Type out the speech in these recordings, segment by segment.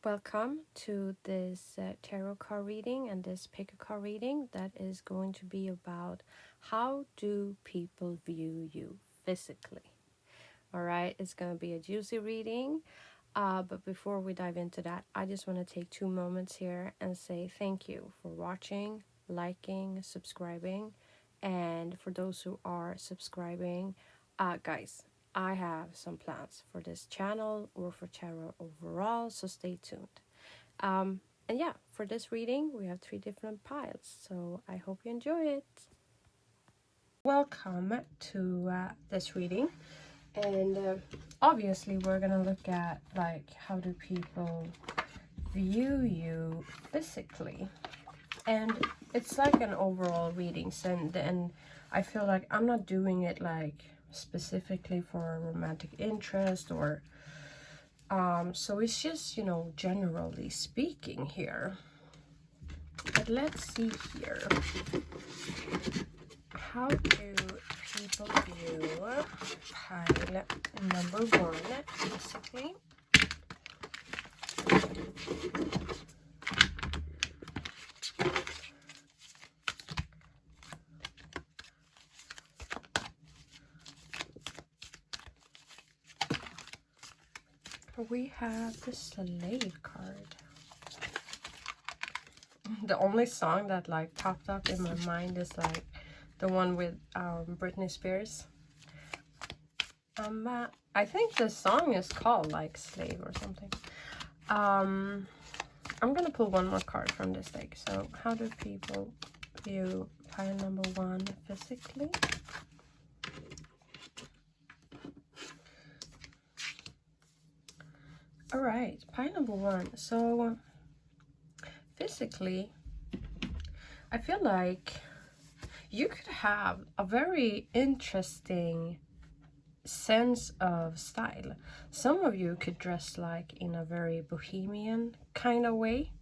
Welcome to this tarot card reading and this pick a card reading that is going to be about how do people view you physically. All right, it's going to be a juicy reading. But before we dive into that, I just want to take 2 moments here and say thank you for watching, liking, subscribing. And for those who are subscribing, guys, I have some plans for this channel or for tarot overall, so stay tuned. And yeah, for this reading, we have 3 different piles, so I hope you enjoy it. Welcome to this reading, and obviously we're gonna look at like how do people view you physically, and it's like an overall reading. And I feel like I'm not doing it like specifically for a romantic interest or so it's just, you know, generally speaking here. But let's see here. How do people view pile number 1 basically? We have the Slave card. The only song that like popped up in my mind is like the one with Britney Spears. I think the song is called like Slave or something. I'm gonna pull one more card from this deck. So how do people view pile number 1 physically? All right, pile number 1. So physically, I feel like you could have a very interesting sense of style. Some of you could dress like in a very bohemian kind of way.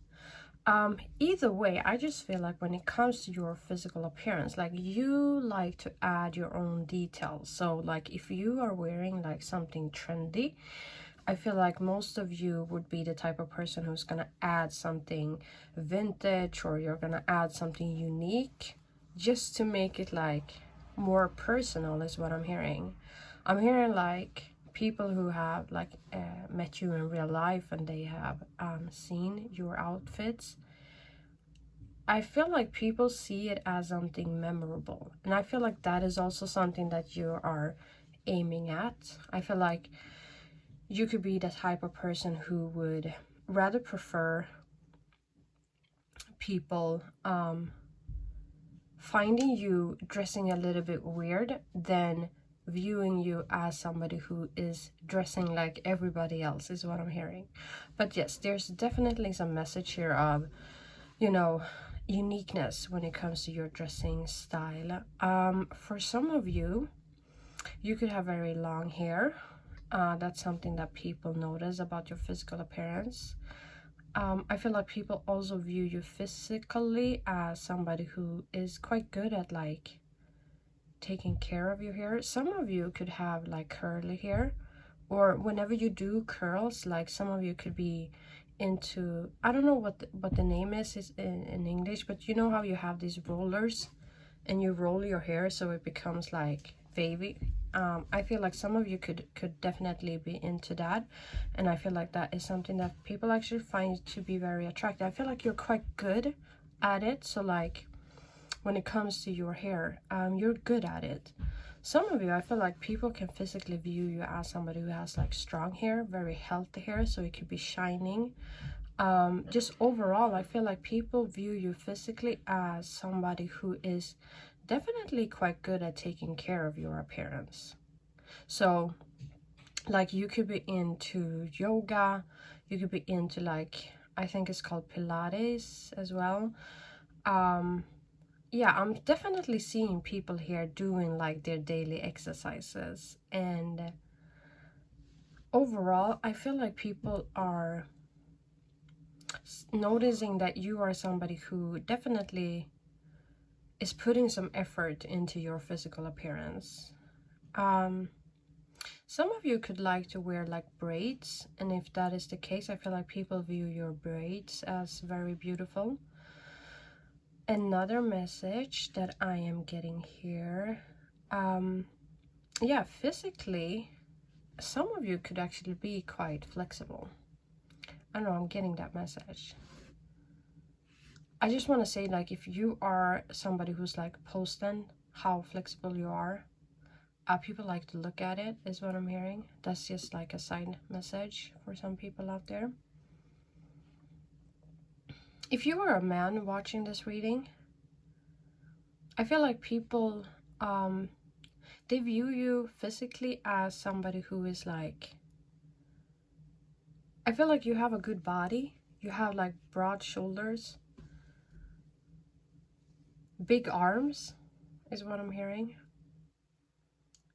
Either way, I just feel like when it comes to your physical appearance, like you like to add your own details. So like if you are wearing like something trendy, I feel like most of you would be the type of person who's gonna add something vintage, or you're gonna add something unique just to make it like more personal, is what I'm hearing. I'm hearing like people who have like met you in real life and they have seen your outfits. I feel like people see it as something memorable, and I feel like that is also something that you are aiming at. I feel like you could be the type of person who would rather prefer people finding you dressing a little bit weird than viewing you as somebody who is dressing like everybody else, is what I'm hearing. But yes, there's definitely some message here of, you know, uniqueness when it comes to your dressing style. For some of you, you could have very long hair. That's something that people notice about your physical appearance. I feel like people also view you physically as somebody who is quite good at like taking care of your hair. Some of you could have like curly hair, or whenever you do curls, like some of you could be into, I don't know what the name is in English, but you know how you have these rollers and you roll your hair so it becomes like wavy. I feel like some of you could definitely be into that, and I feel like that is something that people actually find to be very attractive. I feel like you're quite good at it, so like when it comes to your hair, you're good at it. Some of you, I feel like people can physically view you as somebody who has like strong hair, very healthy hair, so it could be shining. Just overall, I feel like people view you physically as somebody who is definitely quite good at taking care of your appearance. So like you could be into yoga, you could be into like, I think it's called Pilates as well. Yeah, I'm definitely seeing people here doing like their daily exercises, and overall I feel like people are noticing that you are somebody who definitely is putting some effort into your physical appearance. Some of you could like to wear like braids, and if that is the case, I feel like people view your braids as very beautiful. Another message that I am getting here, yeah, physically, some of you could actually be quite flexible. I don't know, I'm getting that message. I just want to say, like, if you are somebody who's like posting how flexible you are, people like to look at it, is what I'm hearing. That's just like a side message for some people out there. If you are a man watching this reading, I feel like people, they view you physically as somebody who is like, I feel like you have a good body. You have like broad shoulders, big arms, is what I'm hearing.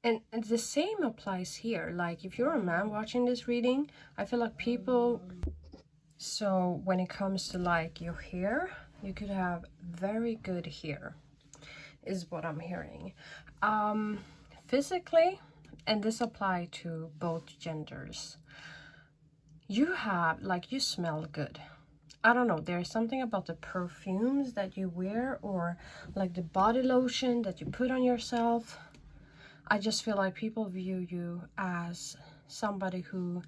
And the same applies here. Like, if you're a man watching this reading, I feel like people, so when it comes to like your hair, you could have very good hair, is what I'm hearing. Physically, and this apply to both genders, you have, like, you smell good. I don't know, there's something about the perfumes that you wear, or like the body lotion that you put on yourself. I just feel like people view you as somebody who,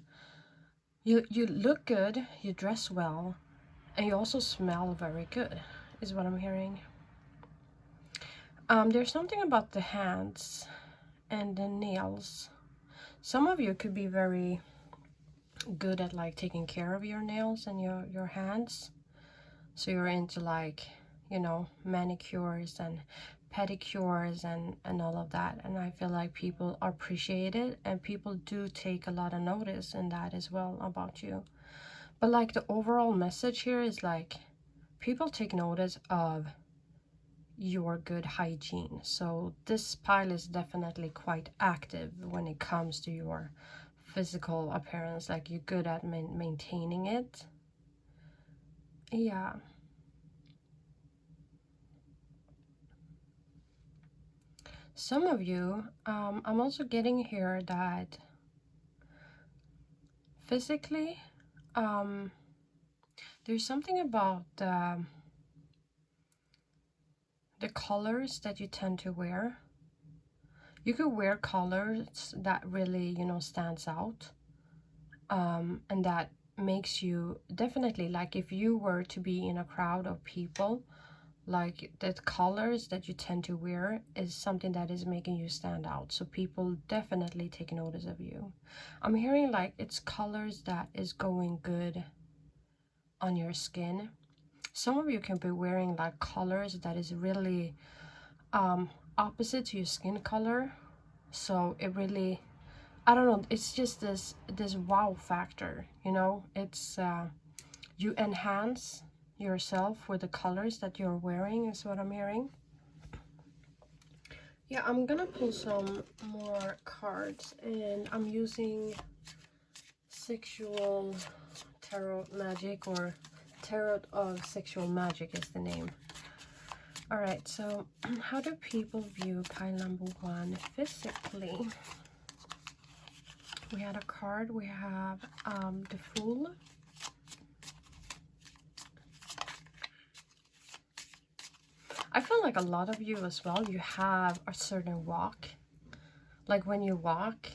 you look good, you dress well, and you also smell very good, is what I'm hearing. There's something about the hands and the nails. Some of you could be very good at like taking care of your nails and your hands. So you're into like, you know, manicures and pedicures and all of that. And I feel like people appreciate it, and people do take a lot of notice in that as well about you. But like the overall message here is like, people take notice of your good hygiene. So this pile is definitely quite active when it comes to your physical appearance. Like, you're good at maintaining it. Yeah. Some of you, I'm also getting here that physically, there's something about the colors that you tend to wear. You could wear colors that really, you know, stands out, and that makes you definitely, like, if you were to be in a crowd of people, like, the colors that you tend to wear is something that is making you stand out. So people definitely take notice of you. I'm hearing like it's colors that is going good on your skin. Some of you can be wearing like colors that is really opposite to your skin color. So it really, I don't know, it's just this wow factor, you know. It's you enhance yourself with the colors that you're wearing, is what I'm hearing. Yeah, I'm gonna pull some more cards, and I'm using Sexual Tarot Magic, or Tarot of Sexual Magic is the name. All right, so how do people view pile number 1 physically? We had a card, we have the Fool. I feel like a lot of you as well, you have a certain walk. Like, when you walk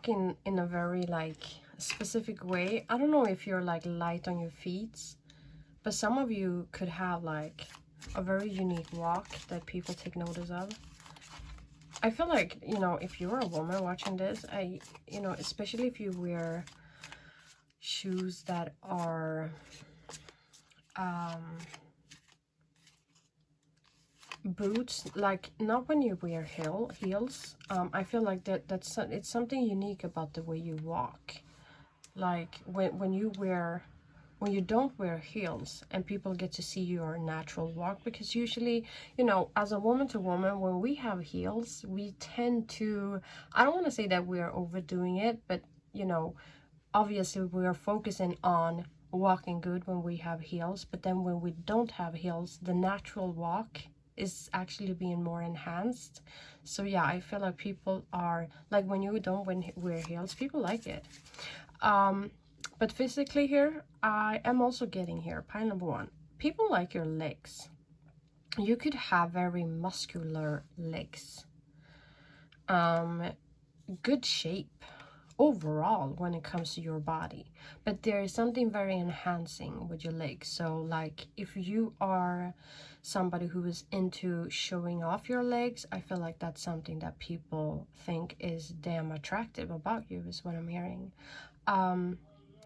in a very like specific way. I don't know if you're like light on your feet, but some of you could have like a very unique walk that people take notice of. I feel like, you know, if you're a woman watching this, you know, especially if you wear shoes that are boots, like, not when you wear heels. I feel like it's something unique about the way you walk. Like, when you don't wear heels and people get to see your natural walk, because usually, you know, as a woman to woman, when we have heels, we tend to, I don't want to say that we're overdoing it, but, you know, obviously we are focusing on walking good when we have heels. But then when we don't have heels, the natural walk is actually being more enhanced. So yeah, I feel like people are like, when you don't wear heels, people like it. But physically here, I am also getting here, pile number one, people like your legs. You could have very muscular legs, good shape overall when it comes to your body, but there is something very enhancing with your legs. So like, if you are somebody who is into showing off your legs, I feel like that's something that people think is damn attractive about you, is what I'm hearing.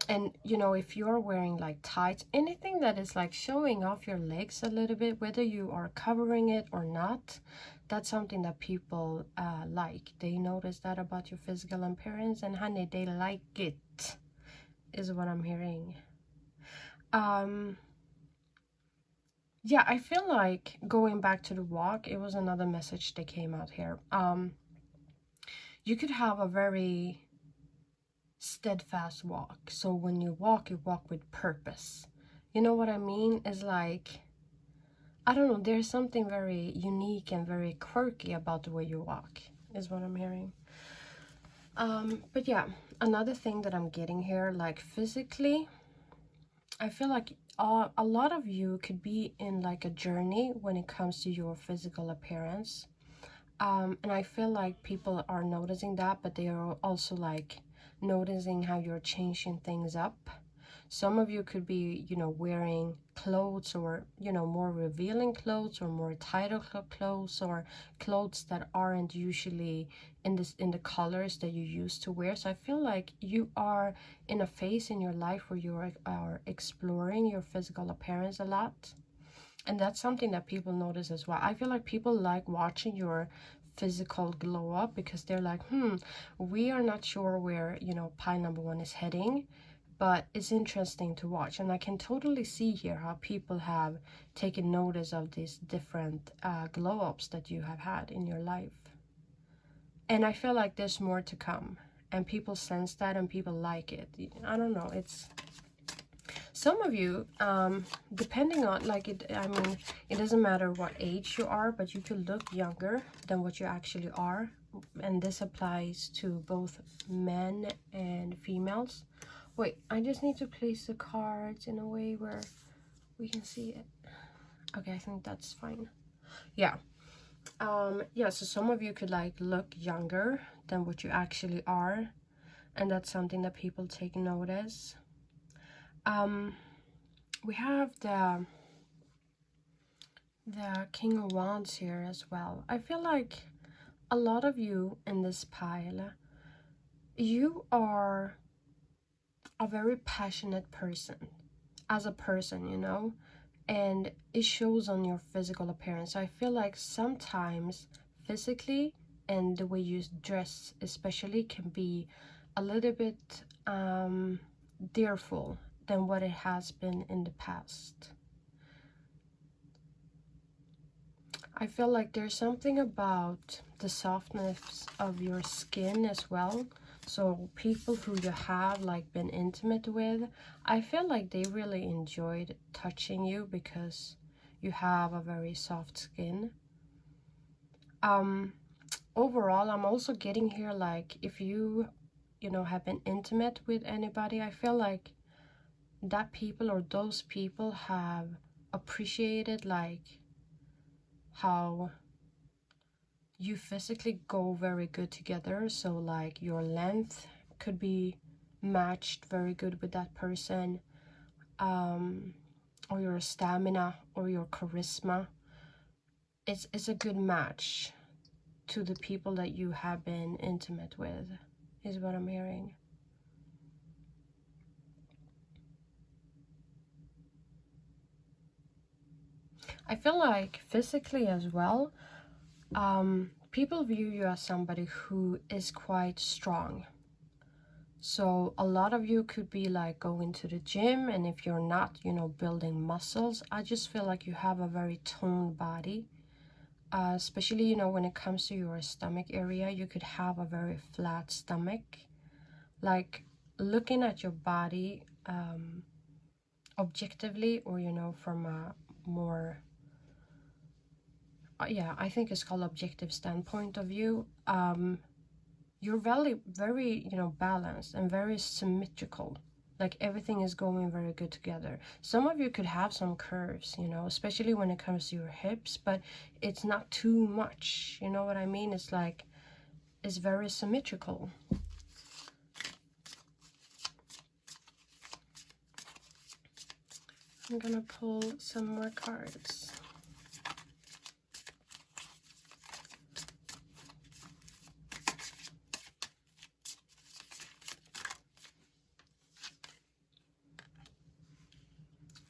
And you know, if you're wearing like tights, anything that is like showing off your legs a little bit, whether you are covering it or not, that's something that people like. They notice that about your physical appearance, and honey, they like it, is what I'm hearing. Yeah, I feel like going back to the walk, it was another message that came out here. You could have a very steadfast walk. So when you walk with purpose. You know what I mean? It's like, I don't know, there's something very unique and very quirky about the way you walk, is what I'm hearing. But yeah, another thing that I'm getting here, like physically, I feel like a lot of you could be in like a journey when it comes to your physical appearance. And I feel like people are noticing that, but they are also like noticing how you're changing things up. Some of you could be, you know, wearing clothes, or, you know, more revealing clothes, or more tighter clothes, or clothes that aren't usually in the colors that you used to wear. So I feel like you are in a phase in your life where you are exploring your physical appearance a lot. And that's something that people notice as well. I feel like people like watching your physical glow up, because they're like, we are not sure where, you know, pile number one is heading, but it's interesting to watch. And I can totally see here how people have taken notice of these different glow ups that you have had in your life. And I feel like there's more to come, and people sense that, and people like it. I don't know, it's some of you, depending on, like, I mean, it doesn't matter what age you are, but you could look younger than what you actually are. And this applies to both men and females. Wait, I just need to place the cards in a way where we can see it. Okay, I think that's fine. Yeah. Yeah, so some of you could like look younger than what you actually are, and that's something that people take notice. We have the King of Wands here as well. I feel like a lot of you in this pile, you are a very passionate person as a person, you know, and it shows on your physical appearance. I feel like sometimes physically and the way you dress especially can be a little bit fearful than what it has been in the past. I feel like there's something about the softness of your skin as well. So people who you have like been intimate with, I feel like they really enjoyed touching you because you have a very soft skin. Overall, I'm also getting here like, if you know, have been intimate with anybody, I feel like that people or those people have appreciated like how you physically go very good together. So like your length could be matched very good with that person, or your stamina or your charisma. It's a good match to the people that you have been intimate with, is what I'm hearing. I feel like physically as well, people view you as somebody who is quite strong. So a lot of you could be like going to the gym, and if you're not, you know, building muscles, I just feel like you have a very toned body. Especially, you know, when it comes to your stomach area, you could have a very flat stomach. Like, looking at your body objectively, or, you know, from a more yeah, I think it's called objective standpoint of view. You're very, you know, balanced and very symmetrical. Like everything is going very good together. Some of you could have some curves, you know, especially when it comes to your hips, but it's not too much. You know what I mean? It's like, it's very symmetrical. I'm gonna pull some more cards.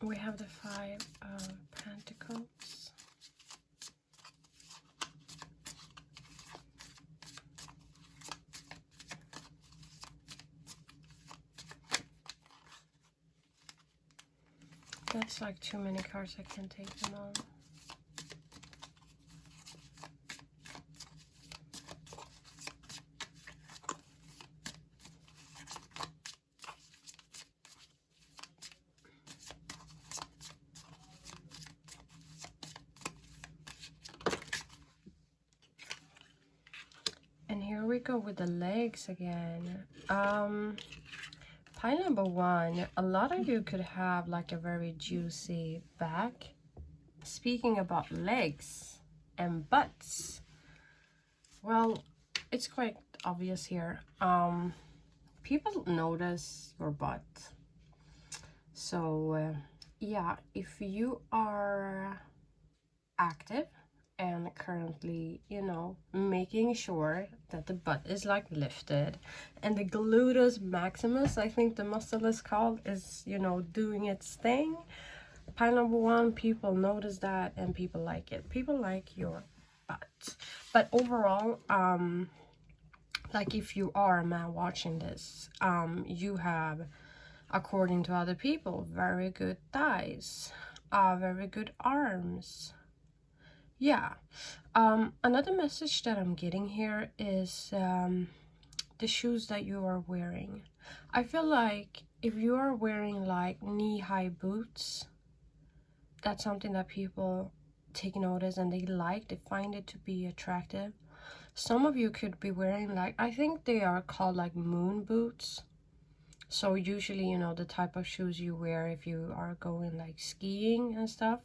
We have the Five of Pentacles. That's like too many cards, I can't take them all. And here we go with the legs again. Pile number one, a lot of you could have like a very juicy back. Speaking about legs and butts, well, it's quite obvious here. People notice your butt. So yeah, if you are active and currently, you know, making sure that the butt is like lifted and the gluteus maximus, I think the muscle is called, is, you know, doing its thing. Pile number one, people notice that and people like it. People like your butt. But overall, like if you are a man watching this, you have, according to other people, very good thighs, very good arms. Yeah. Another message that I'm getting here is the shoes that you are wearing. I feel like if you are wearing like knee-high boots, that's something that people take notice and they like, they find it to be attractive. Some of you could be wearing like, I think they are called like moon boots. So usually, you know, the type of shoes you wear if you are going like skiing and stuff.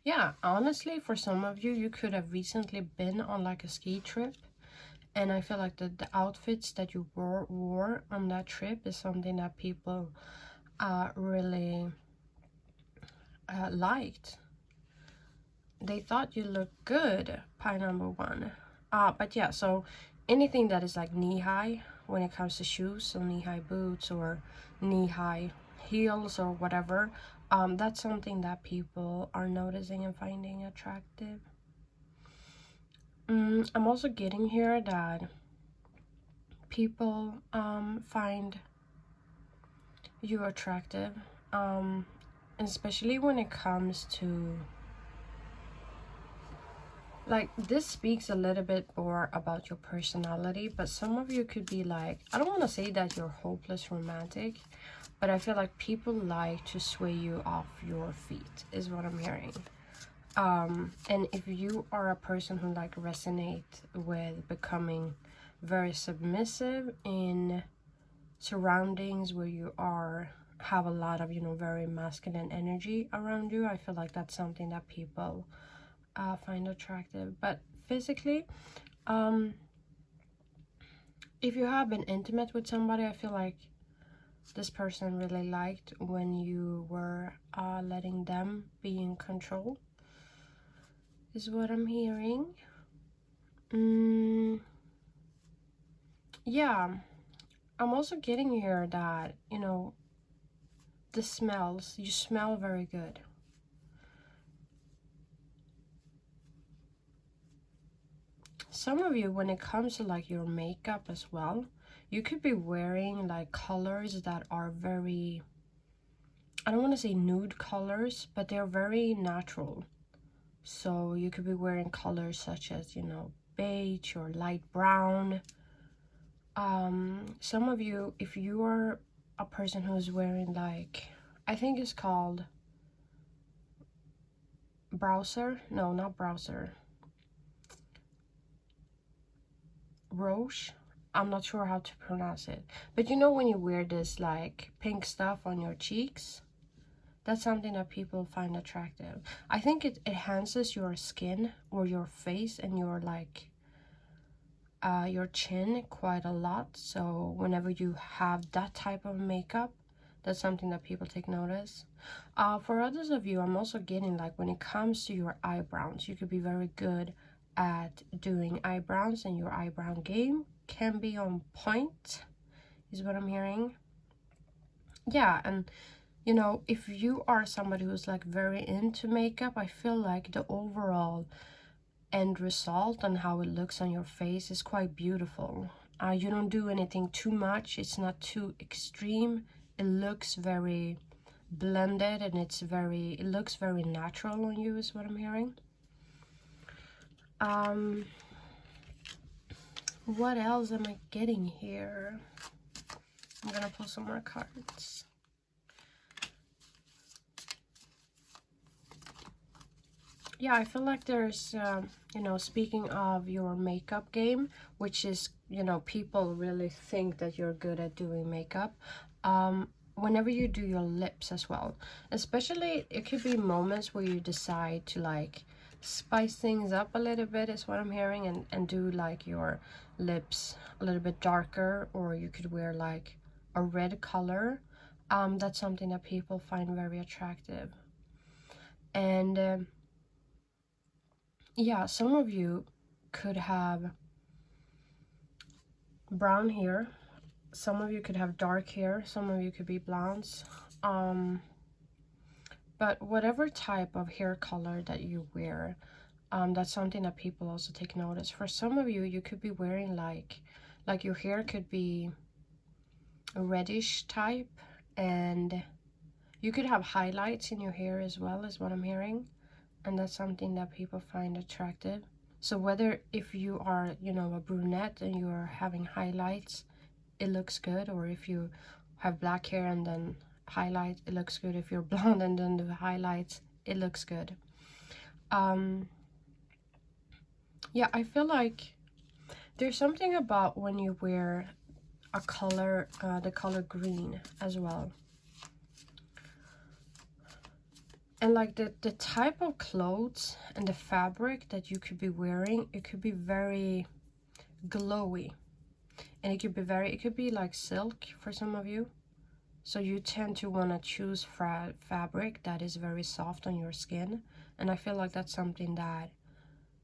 Yeah, honestly, for some of you, you could have recently been on like a ski trip. And I feel like the outfits that you wore on that trip is something that people really liked. They thought you looked good, pie number one. But yeah, so anything that is like knee-high when it comes to shoes, so knee-high boots or knee-high heels or whatever, that's something that people are noticing and finding attractive. I'm also getting here that people find you attractive, especially when it comes to, like, this speaks a little bit more about your personality, but some of you could be like, I don't want to say that you're hopeless romantic, but I feel like people like to sway you off your feet is what I'm hearing. And if you are a person who like resonate with becoming very submissive in surroundings where you have a lot of, you know, very masculine energy around you, I feel like that's something that people find attractive. But physically, if you have been intimate with somebody, I feel like this person really liked when you were letting them be in control, is what I'm hearing. Yeah, I'm also getting here that, you know, the smells, you smell very good. Some of you, when it comes to like your makeup as well, you could be wearing like colors that are very, I don't want to say nude colors, but they're very natural. So you could be wearing colors such as, you know, beige or light brown. Some of you, if you are a person who's wearing like, I think it's called browser. No, not browser. Roche. I'm not sure how to pronounce it. But you know when you wear this like pink stuff on your cheeks? That's something that people find attractive. I think it enhances your skin or your face and your like your chin quite a lot. So whenever you have that type of makeup, that's something that people take notice. For others of you, I'm also getting like when it comes to your eyebrows, you could be very good at doing eyebrows, and your eyebrow game can be on point, is what I'm hearing. Yeah, and you know, if you are somebody who's like very into makeup, I feel like the overall end result and how it looks on your face is quite beautiful. You don't do anything too much, it's not too extreme, it looks very blended, and it looks very natural on you, is what I'm hearing. What else am I getting here? I'm gonna pull some more cards. Yeah, I feel like there's you know, speaking of your makeup game, which is, you know, people really think that you're good at doing makeup, whenever you do your lips as well, especially it could be moments where you decide to like spice things up a little bit, is what I'm hearing, and do like your lips a little bit darker, or you could wear like a red color. That's something that people find very attractive. And yeah, some of you could have brown hair, some of you could have dark hair, some of you could be blondes. But whatever type of hair color that you wear, that's something that people also take notice. For some of you, you could be wearing like your hair could be a reddish type, and you could have highlights in your hair as well, is what I'm hearing. And that's something that people find attractive. So whether if you are, you know, a brunette and you're having highlights, it looks good, or if you have black hair and then highlight, it looks good. If you're blonde and then do highlights, it looks good. Yeah, I feel like there's something about when you wear a color, the color green as well. And like the type of clothes and the fabric that you could be wearing, it could be very glowy. And it could be like silk for some of you. So you tend to want to choose fabric that is very soft on your skin. And I feel like that's something that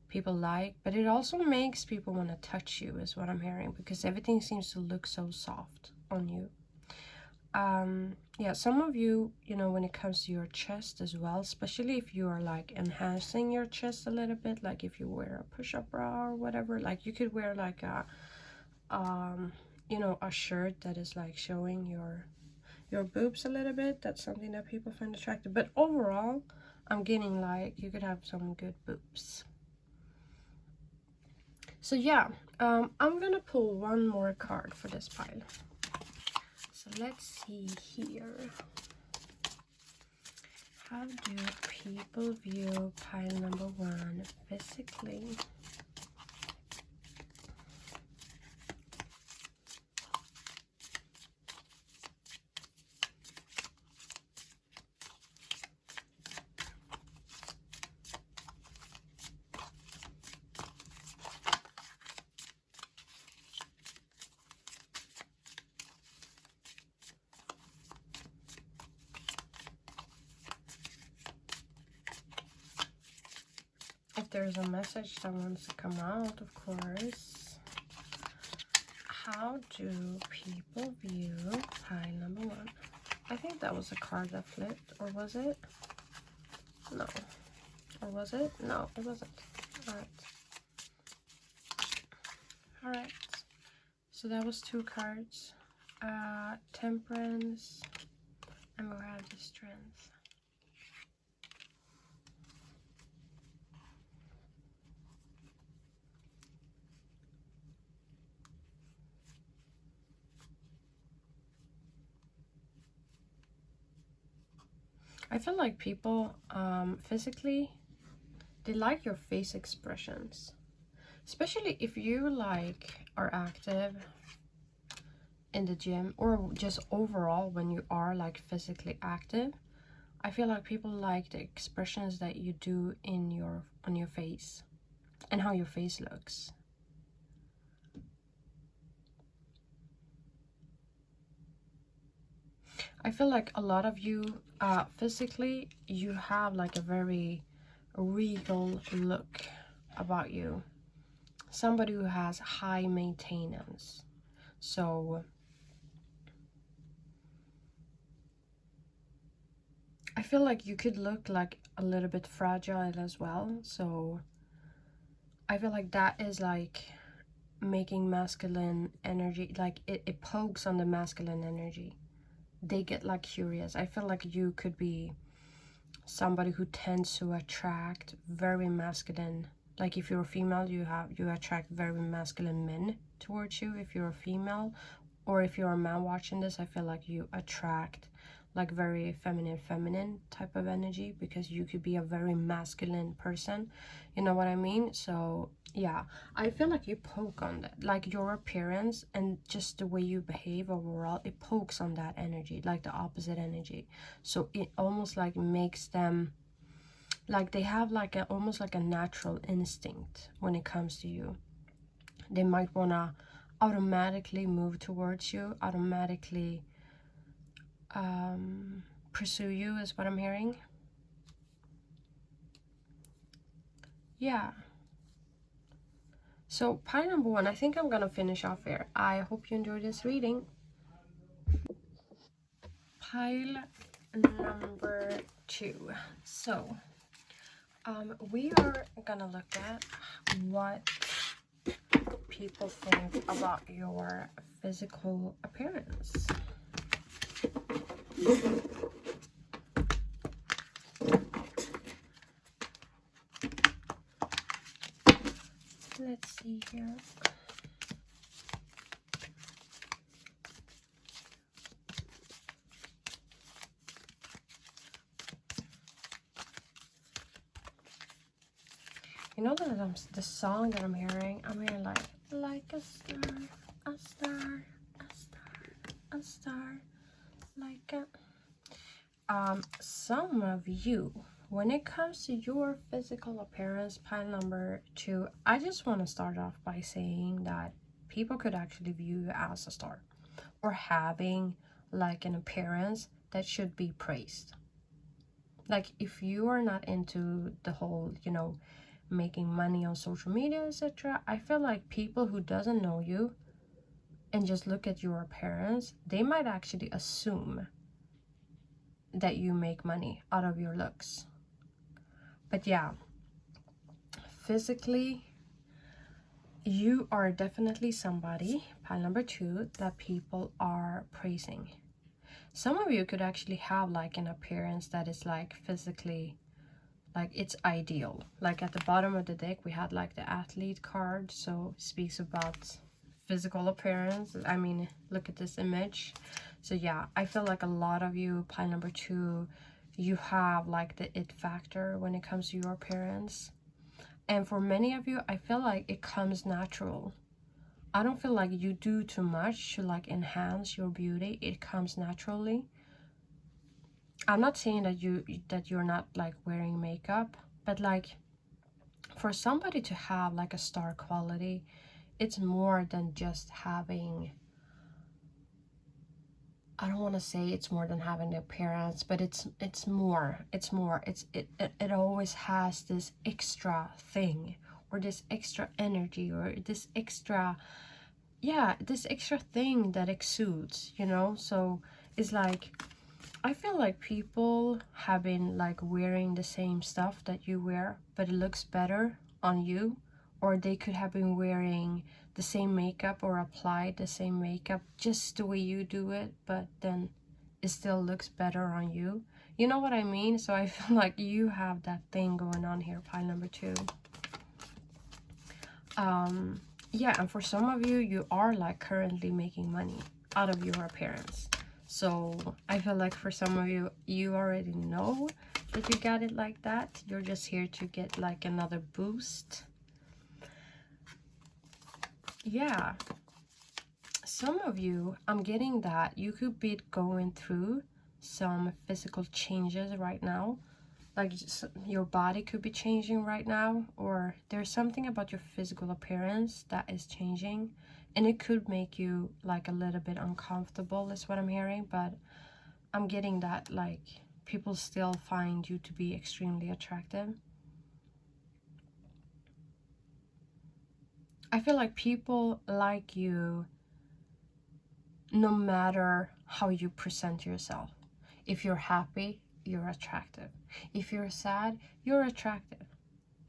people like. But it also makes people want to touch you, is what I'm hearing. Because everything seems to look so soft on you. Yeah, some of you, you know, when it comes to your chest as well, especially if you are like enhancing your chest a little bit, like if you wear a push-up bra or whatever, like you could wear like a you know, a shirt that is like showing your boobs a little bit. That's something that people find attractive. But overall, I'm getting like you could have some good boobs. So yeah, I'm gonna pull one more card for this pile. So let's see here. How do people view pile number 1 physically? If there's a message that wants to come out, of course. How do people view pile number 1? I think that was a card that flipped, or was it? No. Or was it? No, it wasn't. Alright. Alright. So that was 2 cards. Temperance. And we'll have the Strength. I feel like people physically, They like your face expressions. Especially if you like are active in the gym, or just overall when you are like physically active. I feel like people like the expressions that you do in your on your face and how your face looks. I feel like a lot of you physically, you have like a very regal look about you. Somebody who has high maintenance. So I feel like you could look like a little bit fragile as well. So I feel like that is like making masculine energy, like it pokes on the masculine energy. They get like curious. I feel like you could be somebody who tends to attract very masculine, like if you're a female, you attract very masculine men towards you if you're a female, or if you're a man watching this, I feel like you attract like very feminine type of energy, because you could be a very masculine person, you know what I mean? So yeah, I feel like you poke on that, like your appearance and just the way you behave overall, it pokes on that energy, like the opposite energy. So it almost like makes them like they have like a almost like a natural instinct when it comes to you. They might want to automatically move towards you, automatically pursue you, is what I'm hearing. Yeah. So pile number 1, I think I'm gonna finish off here. I hope you enjoyed this reading. Pile number 2. So we are gonna look at what people think about your physical appearance. Let's see here. You know the song that I'm hearing like a star, a star, a star, a star, like a some of you, when it comes to your physical appearance, pile number 2, I just want to start off by saying that people could actually view you as a star, or having like an appearance that should be praised. Like if you are not into the whole, you know, making money on social media, etc., I feel like people who doesn't know you and just look at your appearance, they might actually assume that you make money out of your looks. But yeah, physically you are definitely somebody, pile number 2, that people are praising. Some of you could actually have like an appearance that is like physically, like it's ideal. Like at the bottom of the deck we had like the athlete card, so it speaks about physical appearance. I mean, look at this image. So yeah, I feel like a lot of you, pile number 2, you have like the it factor when it comes to your appearance. And for many of you, I feel like it comes natural. I don't feel like you do too much to like enhance your beauty. It comes naturally. I'm not saying that you're not like wearing makeup, but like for somebody to have like a star quality, it's more than just having, I don't want to say it's more than having the appearance, but it always has this extra thing, or this extra energy, or this extra, yeah, this extra thing that exudes, you know. So it's like, I feel like people have been like wearing the same stuff that you wear, but it looks better on you. Or they could have been wearing the same makeup or applied the same makeup just the way you do it, but then it still looks better on you. You know what I mean? So I feel like you have that thing going on here, pile number 2. Yeah, and for some of you, you are like currently making money out of your appearance. So I feel like for some of you, you already know that you got it like that. You're just here to get like another boost. Yeah. Some of you, I'm getting that you could be going through some physical changes right now. Like your body could be changing right now, or there's something about your physical appearance that is changing, and it could make you like a little bit uncomfortable is what I'm hearing. But I'm getting that like people still find you to be extremely attractive. I feel like people like you no matter how you present yourself. If you're happy, you're attractive. If you're sad, you're attractive.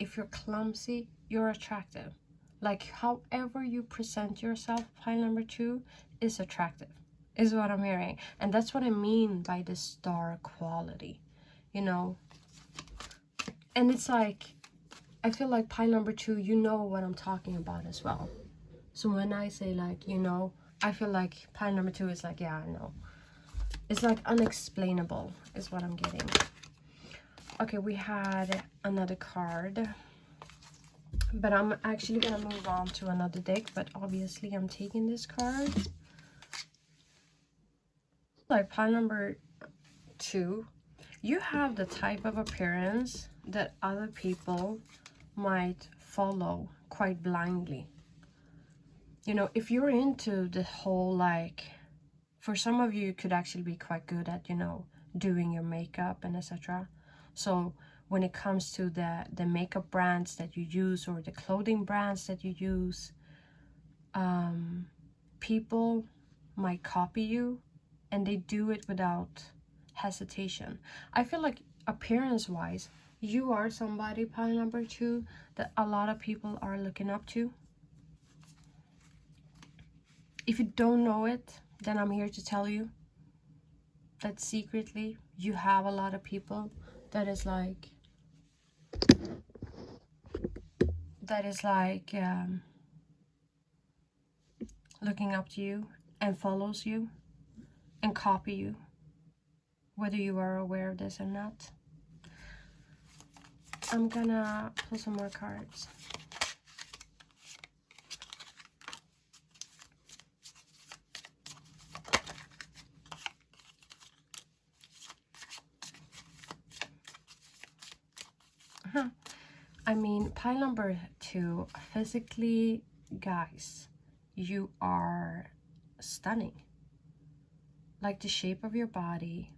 If you're clumsy, you're attractive. Like however you present yourself, pile number 2 is attractive, is what I'm hearing. And that's what I mean by the star quality, you know. And it's like, I feel like pile number 2, you know what I'm talking about as well. So when I say like, you know, I feel like pile number 2 is like, yeah, I know. It's like unexplainable is what I'm getting. Okay, we had another card. But I'm actually gonna move on to another deck, but obviously I'm taking this card. Like pile number 2, you have the type of appearance that other people might follow quite blindly. You know, if you're into the whole, like, for some of you, you could actually be quite good at, you know, doing your makeup and etc. So when it comes to the makeup brands that you use or the clothing brands that you use, people might copy you, and they do it without hesitation. I feel like appearance wise, you are somebody, pile number 2, that a lot of people are looking up to. If you don't know it, then I'm here to tell you that secretly you have a lot of people that is like looking up to you and follows you and copy you, whether you are aware of this or not. I'm gonna pull some more cards. I mean, pile number 2, physically, guys, you are stunning. Like the shape of your body,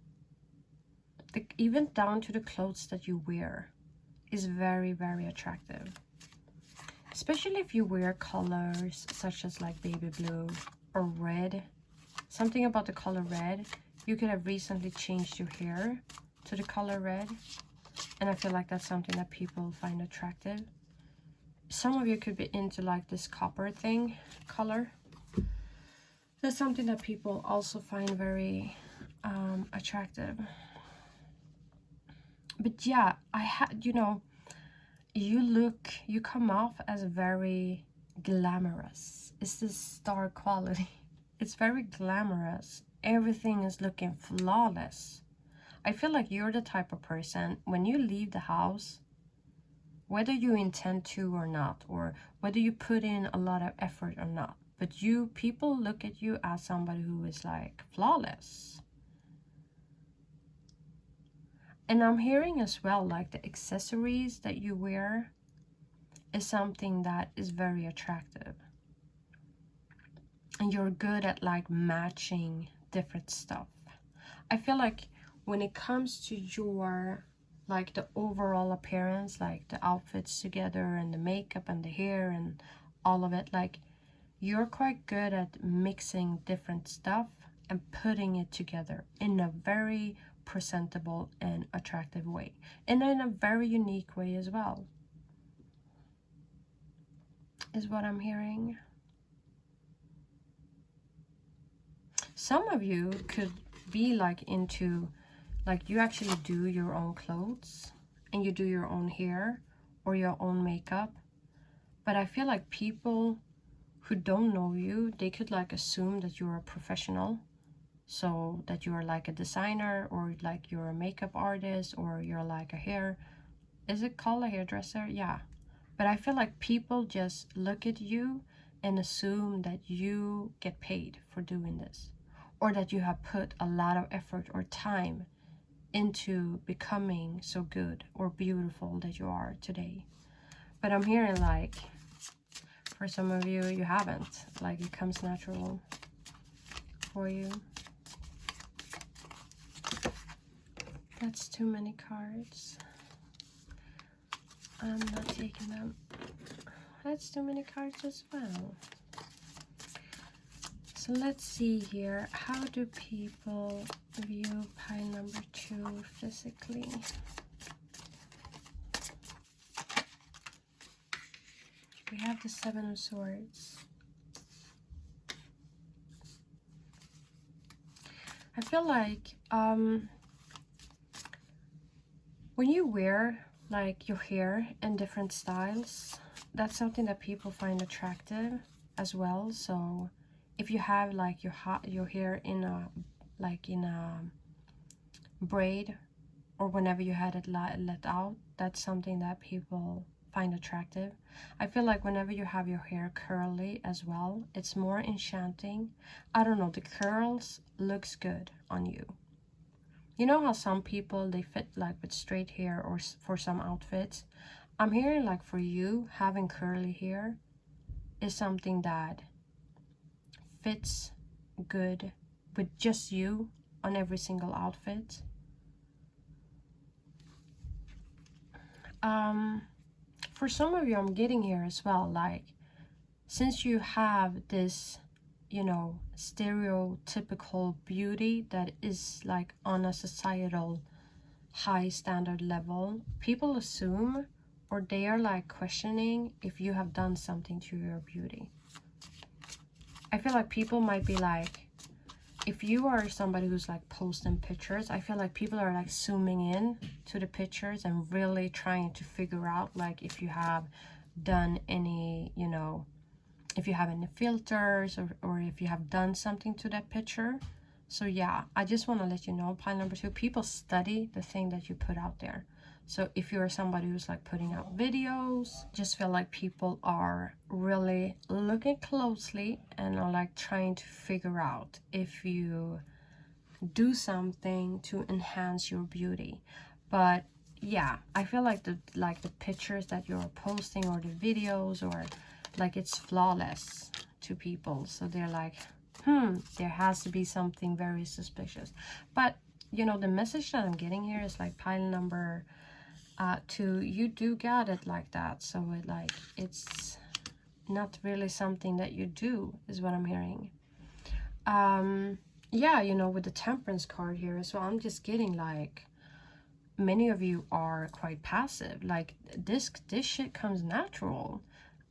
even down to the clothes that you wear, is very, very attractive. Especially if you wear colors such as like baby blue or red. Something about the color red. You could have recently changed your hair to the color red. And I feel like that's something that people find attractive. Some of you could be into like this copper thing, color. That's something that people also find very attractive. But yeah, you know, you come off as very glamorous. It's this star quality. It's very glamorous. Everything is looking flawless. I feel like you're the type of person, when you leave the house, whether you intend to or not, or whether you put in a lot of effort or not, but people look at you as somebody who is like flawless. And I'm hearing as well, like the accessories that you wear is something that is very attractive. And you're good at like matching different stuff. I feel like when it comes to your, like the overall appearance, like the outfits together and the makeup and the hair and all of it, like you're quite good at mixing different stuff and putting it together in a very presentable and attractive way, and in a very unique way as well, is what I'm hearing. Some of you could be like into, like you actually do your own clothes and you do your own hair or your own makeup. But I feel like people who don't know you, they could like assume that you're a professional. so that you're like a designer, or like you're a makeup artist, or you're like a hair, is it called a hairdresser? Yeah. But I feel like people just look at you and assume that you get paid for doing this, or that you have put a lot of effort or time into becoming so good or beautiful that you are today. But I'm hearing like, for some of you, you haven't. Like, it comes natural for you. That's too many cards. I'm not taking them. That's too many cards as well. So let's see here. How do people view pile number 2 physically? We have the 7 of Swords. I feel like when you wear like your hair in different styles, that's something that people find attractive as well. So if you have like your hair in a braid, or whenever you had it let out, that's something that people find attractive. I feel like whenever you have your hair curly as well, it's more enchanting. I don't know, the curls looks good on you. You know how some people, they fit like with straight hair, or for some outfits. I'm hearing like for you, having curly hair is something that fits good with just you on every single outfit. For some of you, I'm getting here as well, like, since you have this, you know, stereotypical beauty that is like on a societal high standard level, people assume, or they are like questioning if you have done something to your beauty. I feel like people might be like, if you are somebody who's like posting pictures, I feel like people are like zooming in to the pictures and really trying to figure out like if you have done any, you know, if you have any filters, or if you have done something to that picture. So yeah, I just want to let you know, pile number 2, people study the thing that you put out there. So if you're somebody who's like putting out videos, just feel like people are really looking closely and are like trying to figure out if you do something to enhance your beauty. But yeah, I feel like the pictures that you're posting, or the videos, or like, it's flawless to people. So they're like, there has to be something very suspicious. But you know, the message that I'm getting here is like, pile number 2, you do get it like that. So it like, it's not really something that you do, is what I'm hearing. Yeah, you know, with the Temperance card here, so I'm just getting like, many of you are quite passive. Like, this shit comes natural.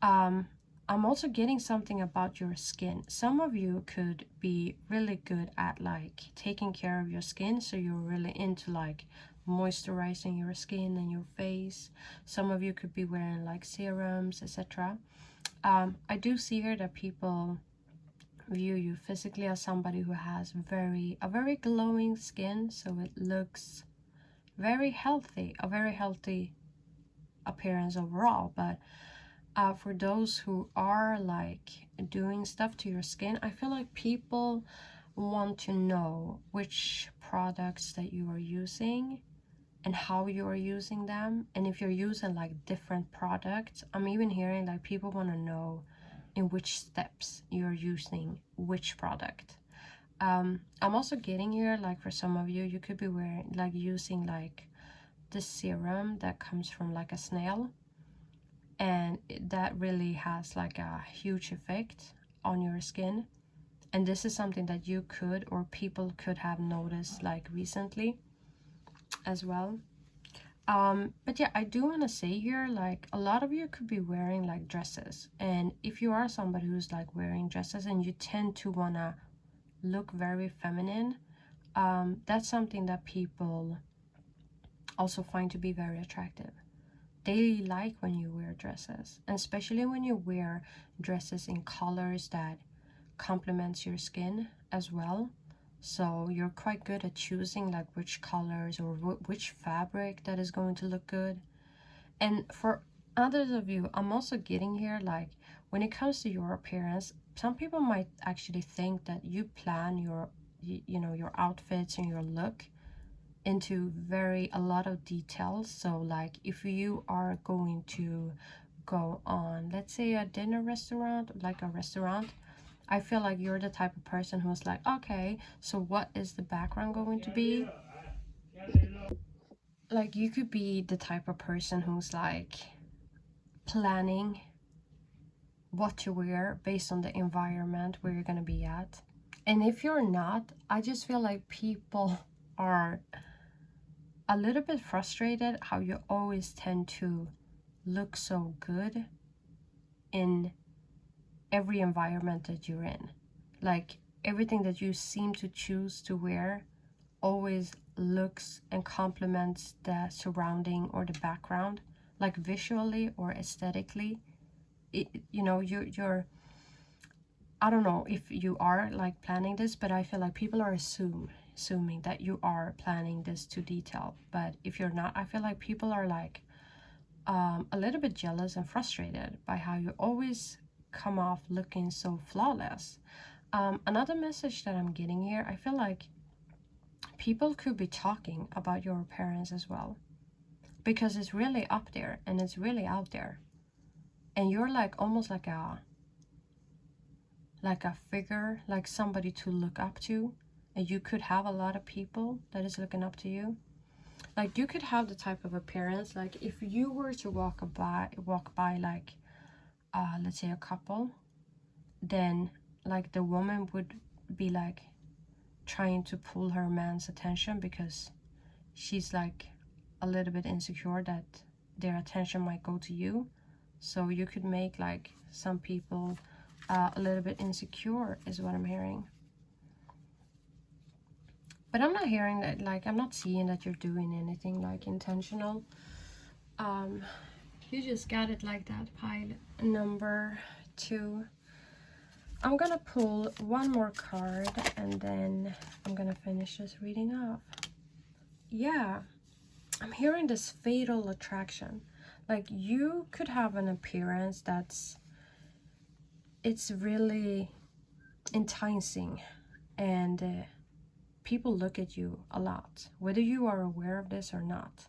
I'm also getting something about your skin. Some of you could be really good at like taking care of your skin, so you're really into like moisturizing your skin and your face. Some of you could be wearing like serums, etc. I do see here that people view you physically as somebody who has a very glowing skin, so it looks very healthy, a very healthy appearance overall. But for those who are like doing stuff to your skin, I feel like people want to know which products that you are using and how you are using them. And if you're using like different products, I'm even hearing like people want to know in which steps you're using which product. I'm also getting here like, for some of you, you could be wearing like using like the serum that comes from like a snail, and that really has like a huge effect on your skin. And this is something that you could, or people could have noticed like recently as well. But yeah, I do want to say here, like, a lot of you could be wearing like dresses, and if you are somebody who's like wearing dresses and you tend to want to look very feminine, that's something that people also find to be very attractive. They like when you wear dresses, and especially when you wear dresses in colors that complements your skin as well. So you're quite good at choosing like which colors or which fabric that is going to look good. And for others of you, I'm also getting here, like when it comes to your appearance, some people might actually think that you plan your, you know, your outfits and your look into a lot of details. So like if you are going to go on, let's say, a dinner restaurant, like a restaurant, I feel like you're the type of person who's like, okay, so what is the background going to be? Like you could be the type of person who's like planning what to wear based on the environment where you're gonna be at. And if you're not, I just feel like people are a little bit frustrated how you always tend to look so good in every environment that you're in. Like everything that you seem to choose to wear always looks and complements the surrounding or the background, like visually or aesthetically. You know, you're I don't know if you are like planning this, but I feel like people are assuming that you are planning this to detail. But if you're not, I feel like people are like a little bit jealous and frustrated by how you always come off looking so flawless. Another message that I'm getting here, I feel like people could be talking about your appearance as well, because it's really up there and it's really out there, and you're like almost like a figure, like somebody to look up to, and you could have a lot of people that is looking up to you. Like you could have the type of appearance, like if you were to walk by like let's say a couple, then like the woman would be like trying to pull her man's attention because she's like a little bit insecure that their attention might go to you. So you could make like some people a little bit insecure is what I'm hearing. But I'm not hearing that, like I'm not seeing that you're doing anything like intentional. You just got it like that. Pile number 2. I'm gonna pull one more card and then I'm gonna finish this reading off. Yeah, I'm hearing this fatal attraction. Like you could have an appearance it's really enticing, and people look at you a lot, whether you are aware of this or not.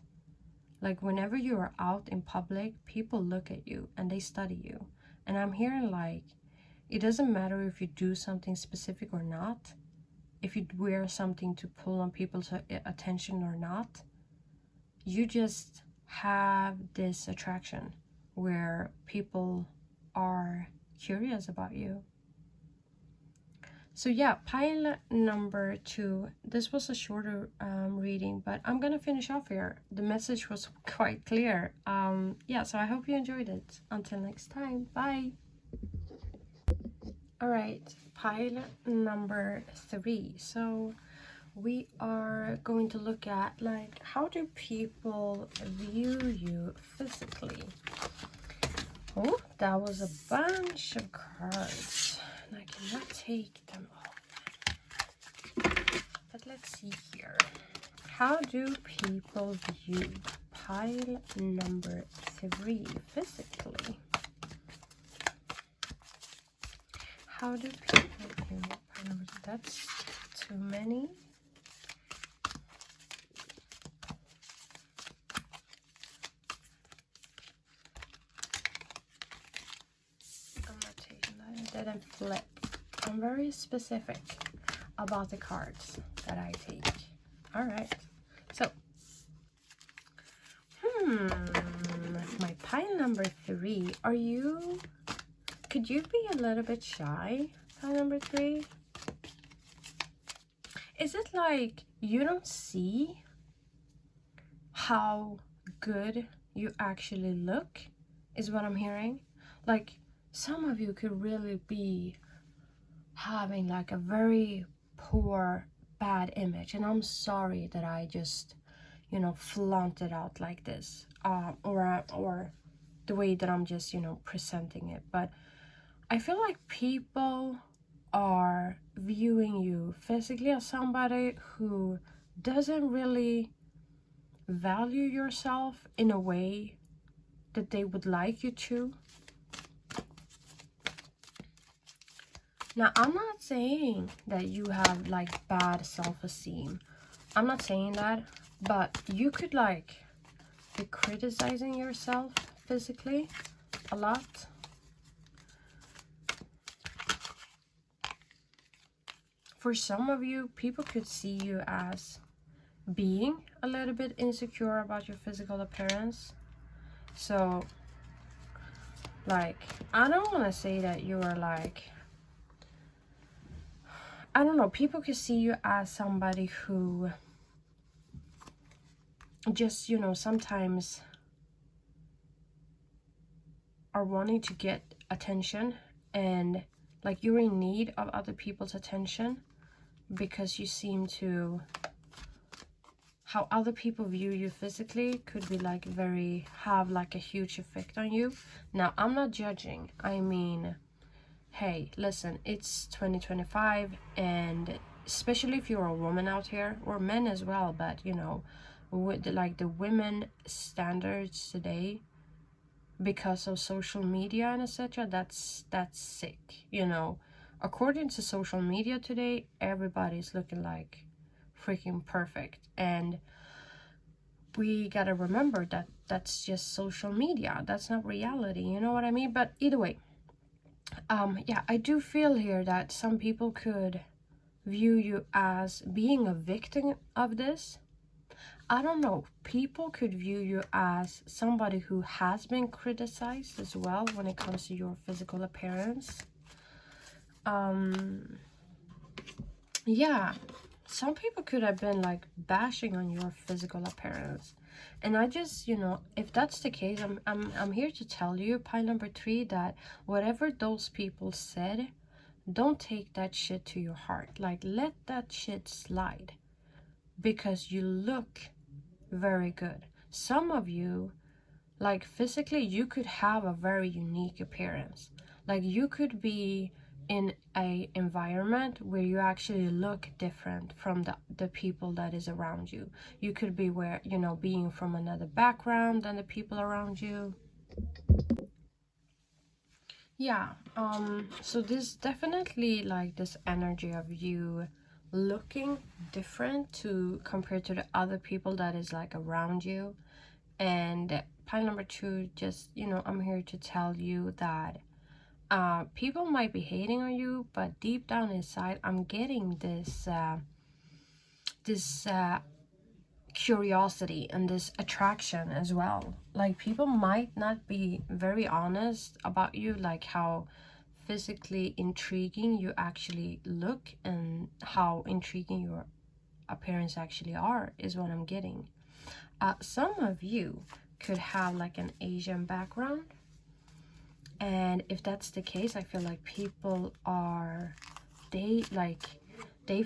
Like whenever you are out in public, people look at you and they study you. And I'm hearing like, it doesn't matter if you do something specific or not, if you wear something to pull on people's attention or not, you just have this attraction where people are curious about you. So yeah, pile number 2. This was a shorter reading, but I'm gonna finish off here. The message was quite clear. Yeah, so I hope you enjoyed it. Until next time, bye. All right, pile number 3. So we are going to look at like, how do people view you physically? Oh, that was a bunch of cards and I cannot take them all. But let's see here. How do people view pile number 3 physically? How do people view pile number 3? That's too many. I'm not taking that. I didn't flip. I'm very specific about the cards that I take. All right. So, my pile number 3. Could you be a little bit shy, pile number 3? Is it like you don't see how good you actually look, is what I'm hearing? Like some of you could really be having like a very poor, bad image, and I'm sorry that I just, you know, flaunt it out like this, or the way that I'm just, you know, presenting it. But I feel like people are viewing you physically as somebody who doesn't really value yourself in a way that they would like you to. Now, I'm not saying that you have like bad self-esteem. I'm not saying that, but you could like be criticizing yourself physically a lot. For some of you, people could see you as being a little bit insecure about your physical appearance. So, like, I don't want to say that you are like, I don't know, people could see you as somebody who just, you know, sometimes are wanting to get attention, and like you're in need of other people's attention because you seem to, how other people view you physically could be like have like a huge effect on you. Now, I'm not judging. I mean, hey, listen, it's 2025, and especially if you're a woman out here, or men as well, but you know, with like the women standards today, because of social media and etc., that's sick, you know. According to social media today, everybody's looking like freaking perfect, and we gotta remember that that's just social media, that's not reality, you know what I mean? But either way, yeah, I do feel here that some people could view you as being a victim of this. I don't know, people could view you as somebody who has been criticized as well when it comes to your physical appearance. Yeah, some people could have been like bashing on your physical appearance. And I just, you know, if that's the case, I'm here to tell you, pile number 3, that whatever those people said, don't take that shit to your heart. Like, let that shit slide, because you look very good. Some of you, like physically, you could have a very unique appearance. Like, you could be in a environment where you actually look different from the people that is around you. You could be where, you know, being from another background than the people around you. Yeah, so this definitely like this energy of you looking different to compared to the other people that is like around you. And pile number 2, just, you know, I'm here to tell you that people might be hating on you, but deep down inside, I'm getting this curiosity and this attraction as well. Like, people might not be very honest about you, like how physically intriguing you actually look and how intriguing your appearance actually are, is what I'm getting. Some of you could have like an Asian background, and if that's the case, I feel like people are, they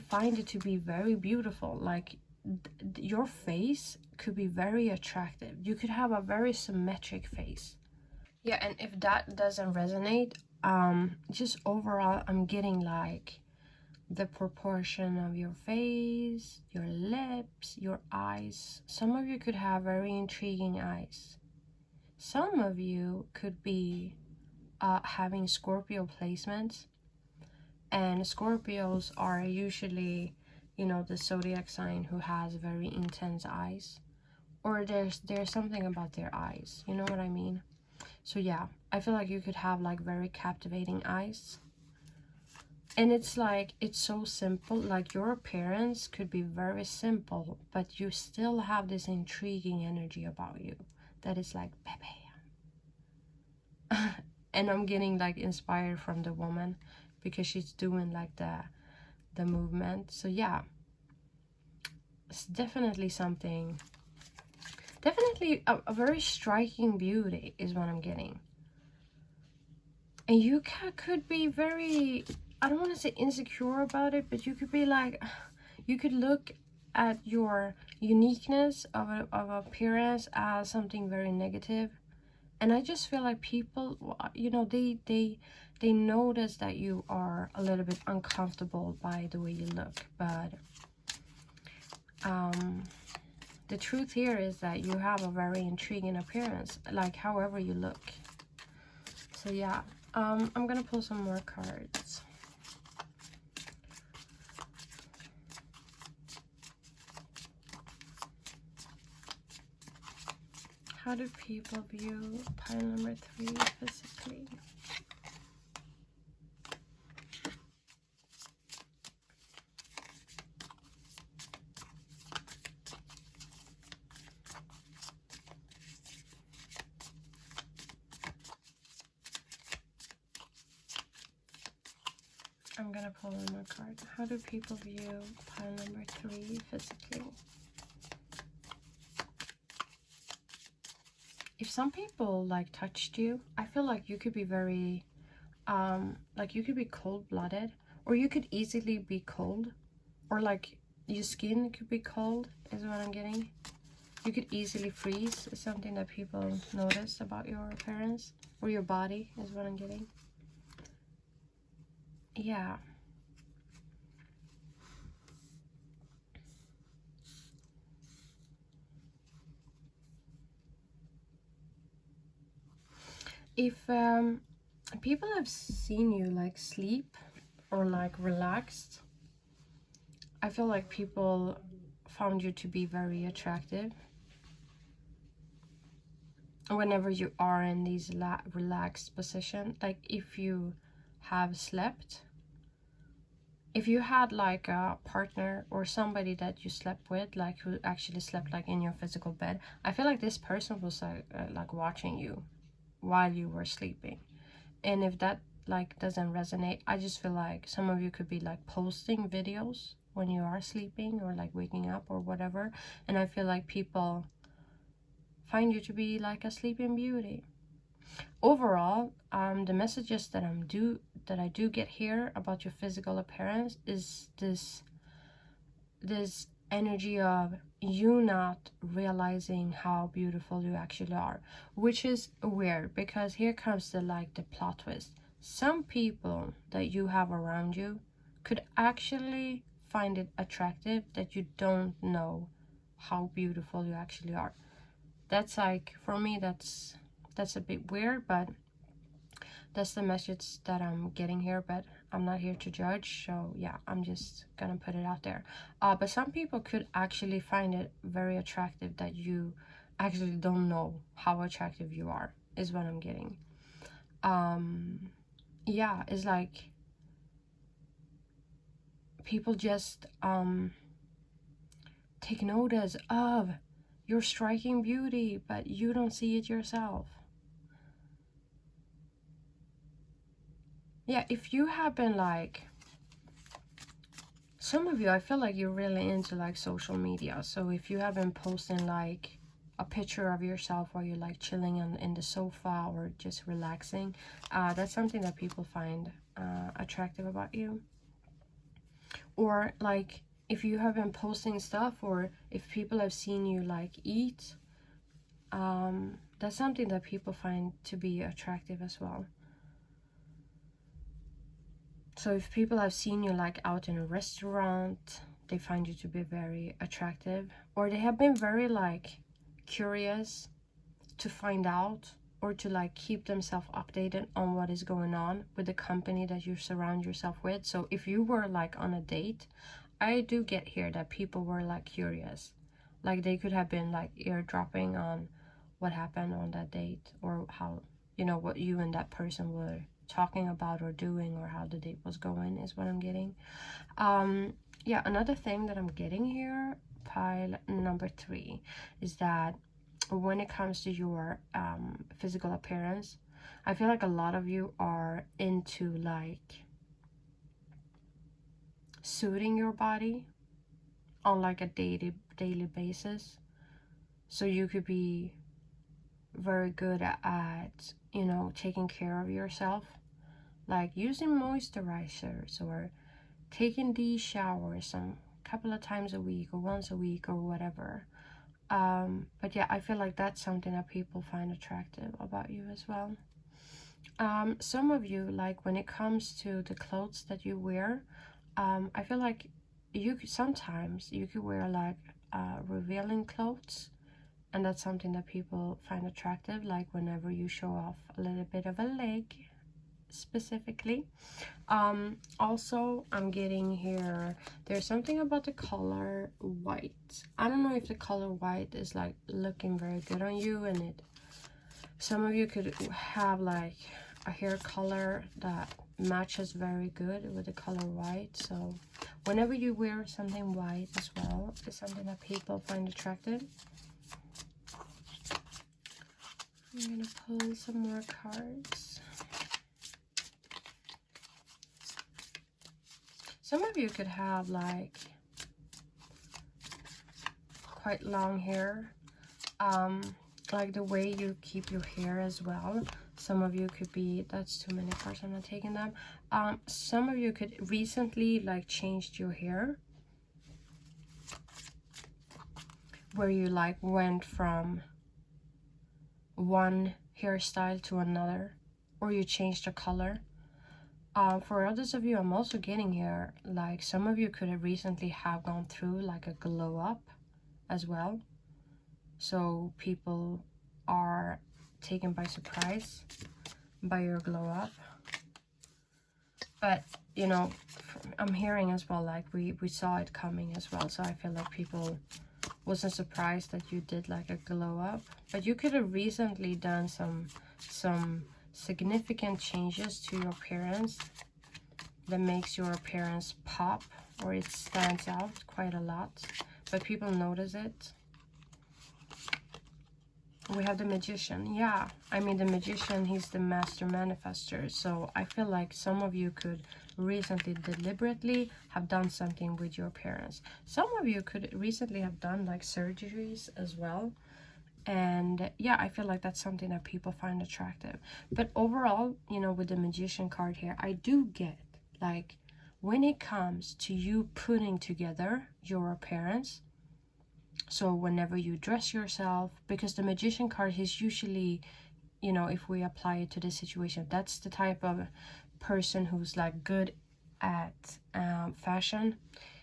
find it to be very beautiful. Like, your face could be very attractive. You could have a very symmetric face. Yeah, and if that doesn't resonate, just overall, I'm getting like the proportion of your face, your lips, your eyes. Some of you could have very intriguing eyes. Some of you could be having Scorpio placements, and Scorpios are usually, you know, the zodiac sign who has very intense eyes, or there's something about their eyes, you know what I mean? So yeah, I feel like you could have like very captivating eyes. And it's like, it's so simple, like your appearance could be very simple, but you still have this intriguing energy about you that is like, baby. And I'm getting like inspired from the woman because she's doing like the movement. So yeah, it's definitely something, definitely a very striking beauty is what I'm getting. And you could be very, I don't want to say insecure about it, but you could be like, you could look at your uniqueness of appearance as something very negative, And I just feel like people, you know, they notice that you are a little bit uncomfortable by the way you look. But the truth here is that you have a very intriguing appearance, like however you look. So yeah, I'm gonna pull some more cards. How do people view pile number 3 physically? I'm gonna pull one more card. How do people view pile number 3 physically? If some people like touched you, I feel like you could be very like you could be cold-blooded, or you could easily be cold, or like your skin could be cold is what I'm getting. You could easily freeze is something that people notice about your appearance, or your body is what I'm getting. Yeah. If people have seen you like sleep or like relaxed, I feel like people found you to be very attractive. Whenever you are in these relaxed position, like if you have slept, if you had like a partner or somebody that you slept with, like who actually slept like in your physical bed, I feel like this person was like watching you while you were sleeping. And if that like doesn't resonate, I just feel like some of you could be like posting videos when you are sleeping or like waking up or whatever, and I feel like people find you to be like a sleeping beauty. Overall, the messages that I do get here about your physical appearance is this energy of you not realizing how beautiful you actually are, which is weird because here comes the plot twist. Some people that you have around you could actually find it attractive that you don't know how beautiful you actually are. That's like, for me, that's a bit weird, but that's the message that I'm getting here. But I'm not here to judge, so yeah, I'm just gonna put it out there. But some people could actually find it very attractive that you actually don't know how attractive you are, is what I'm getting. Yeah, it's like people just take notice of your striking beauty, but you don't see it yourself. Yeah, if you have been like, some of you, I feel like you're really into like social media. So if you have been posting like a picture of yourself while you're like chilling in the sofa or just relaxing, that's something that people find attractive about you. Or like if you have been posting stuff, or if people have seen you like eat, that's something that people find to be attractive as well. So if people have seen you like out in a restaurant, they find you to be very attractive, or they have been very like curious to find out or to like keep themselves updated on what is going on with the company that you surround yourself with. So if you were like on a date, I do get here that people were like curious, like they could have been like eardropping on what happened on that date, or how, you know, what you and that person were talking about or doing, or how the date was going, is what I'm getting. Yeah, another thing that I'm getting here, pile number 3, is that when it comes to your physical appearance, I feel like a lot of you are into like suiting your body on like a daily basis. So you could be very good at, you know, taking care of yourself, like using moisturizers or taking these showers some couple of times a week or once a week or whatever. But yeah, I feel like that's something that people find attractive about you as well. Some of you, like when it comes to the clothes that you wear, I feel like sometimes you could wear like revealing clothes, and that's something that people find attractive, like whenever you show off a little bit of a leg specifically. Also, I'm getting here, there's something about the color white. I don't know if the color white is like looking very good on you, and some of you could have like a hair color that matches very good with the color white. So whenever you wear something white as well, it's something that people find attractive. I'm gonna pull some more cards. Some of you could have like quite long hair, like the way you keep your hair as well. Some of you could be, that's too many cards, I'm not taking them. Some of you could recently like changed your hair, where you like went from one hairstyle to another, or you changed the color. For others of you, I'm also getting here, like some of you could have recently have gone through like a glow up as well. So people are taken by surprise by your glow up. But you know, I'm hearing as well like we saw it coming as well. So I feel like people wasn't surprised that you did like a glow up, but you could have recently done some significant changes to your appearance that makes your appearance pop, or it stands out quite a lot, but people notice it. We have the Magician. Yeah, I mean, the Magician, he's the master manifester. So I feel like some of you could recently deliberately have done something with your appearance. Some of you could recently have done like surgeries as well. And yeah, I feel like that's something that people find attractive. But overall, you know, with the Magician card here, I do get like when it comes to you putting together your appearance, so whenever you dress yourself, because the Magician card is usually, you know, if we apply it to this situation, that's the type of person who's like good at fashion.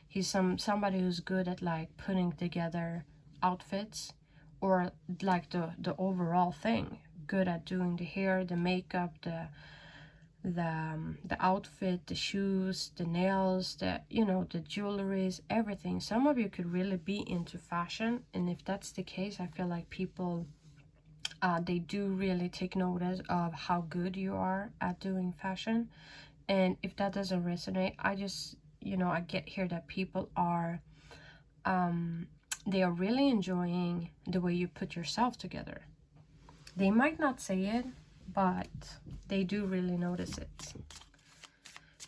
He's somebody who's good at like putting together outfits, or like the overall thing, good at doing the hair, the makeup, the outfit, the shoes, the nails, the, you know, the jewelries, everything. Some of you could really be into fashion, and if that's the case, I feel like people they do really take notice of how good you are at doing fashion. And if that doesn't resonate, I just, you know, I get here that people are they are really enjoying the way you put yourself together. They might not say it, but they do really notice it.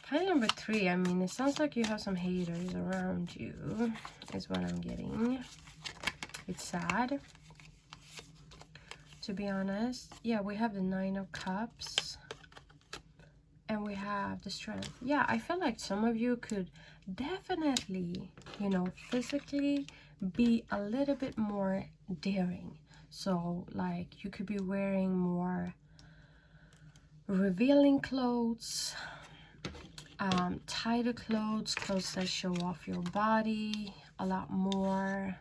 Pile number 3, I mean, it sounds like you have some haters around you, is what I'm getting. It's sad, to be honest. Yeah, we have the 9 of Cups, and we have the Strength. Yeah, I feel like some of you could definitely, you know, physically be a little bit more daring. So, like, you could be wearing more revealing clothes, tighter clothes that show off your body a lot more.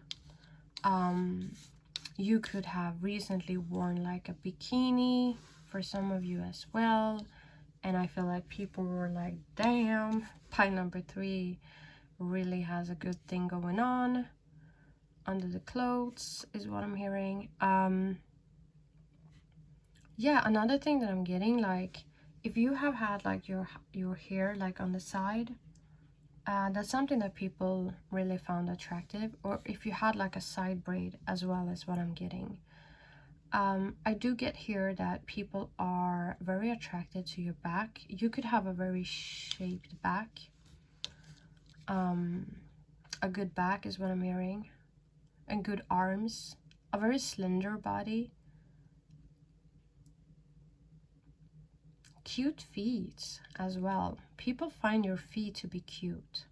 You could have recently worn like a bikini for some of you as well, and I feel like people were like, damn, pile number 3 really has a good thing going on under the clothes, is what I'm hearing. Yeah, another thing that I'm getting, like, if you have had like your hair like on the side, that's something that people really found attractive. Or if you had like a side braid as well, as what I'm getting. I do get here that people are very attracted to your back. You could have a very shaped back. A good back is what I'm hearing. And good arms. A very slender body. Cute feet as well. People find your feet to be cute.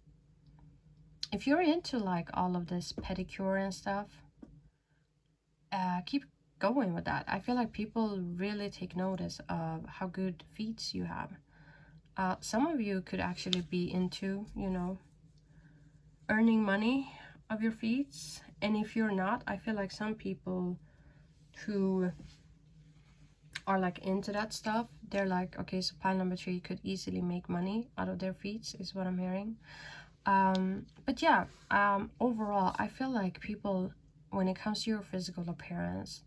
If you're into like all of this pedicure and stuff, keep going with that. I feel like people really take notice of how good feet you have. Some of you could actually be into, you know, earning money of your feet. And if you're not, I feel like some people who are like into that stuff, they're like, okay, so pile number 3 could easily make money out of their feet, is what I'm hearing. But yeah, overall, I feel like people, when it comes to your physical appearance,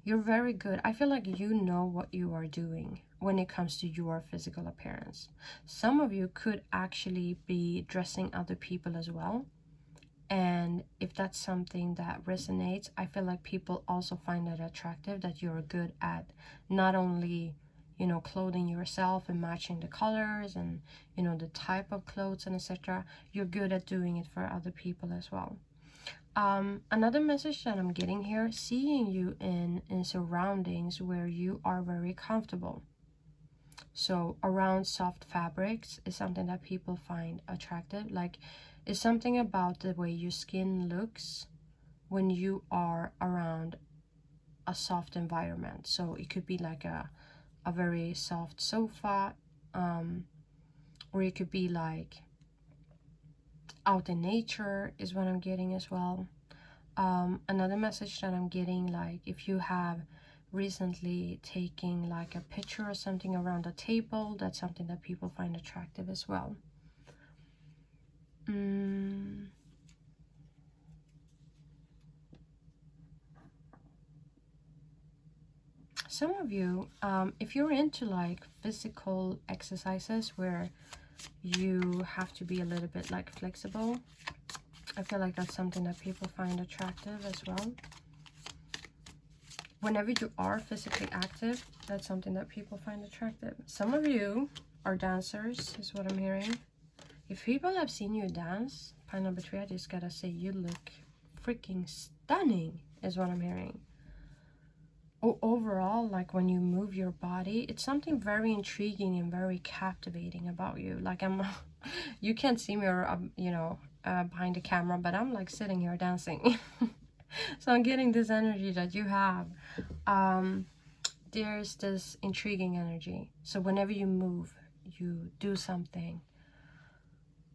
you're very good. I feel like you know what you are doing when it comes to your physical appearance. Some of you could actually be dressing other people as well. And if that's something that resonates, I feel like people also find it attractive that you're good at not only, you know, clothing yourself and matching the colors and, you know, the type of clothes and etc. You're good at doing it for other people as well. Another message that I'm getting here, seeing you in surroundings where you are very comfortable. So around soft fabrics is something that people find attractive. Like, it's something about the way your skin looks when you are around a soft environment. So it could be like a very soft sofa, or it could be like out in nature is what I'm getting as well. Another message that I'm getting, like if you have recently taken like a picture or something around a table, that's something that people find attractive as well. Some of you, if you're into like physical exercises where you have to be a little bit like flexible, I feel like that's something that people find attractive as well. Whenever you are physically active, that's something that people find attractive. Some of you are dancers, is what I'm hearing. If people have seen you dance, pile number 3, I just gotta say you look freaking stunning, is what I'm hearing. Overall, like when you move your body, it's something very intriguing and very captivating about you. Like you can't see me or you know, behind the camera, but I'm like sitting here dancing. So I'm getting this energy that you have. There's this intriguing energy. So whenever you move, you do something,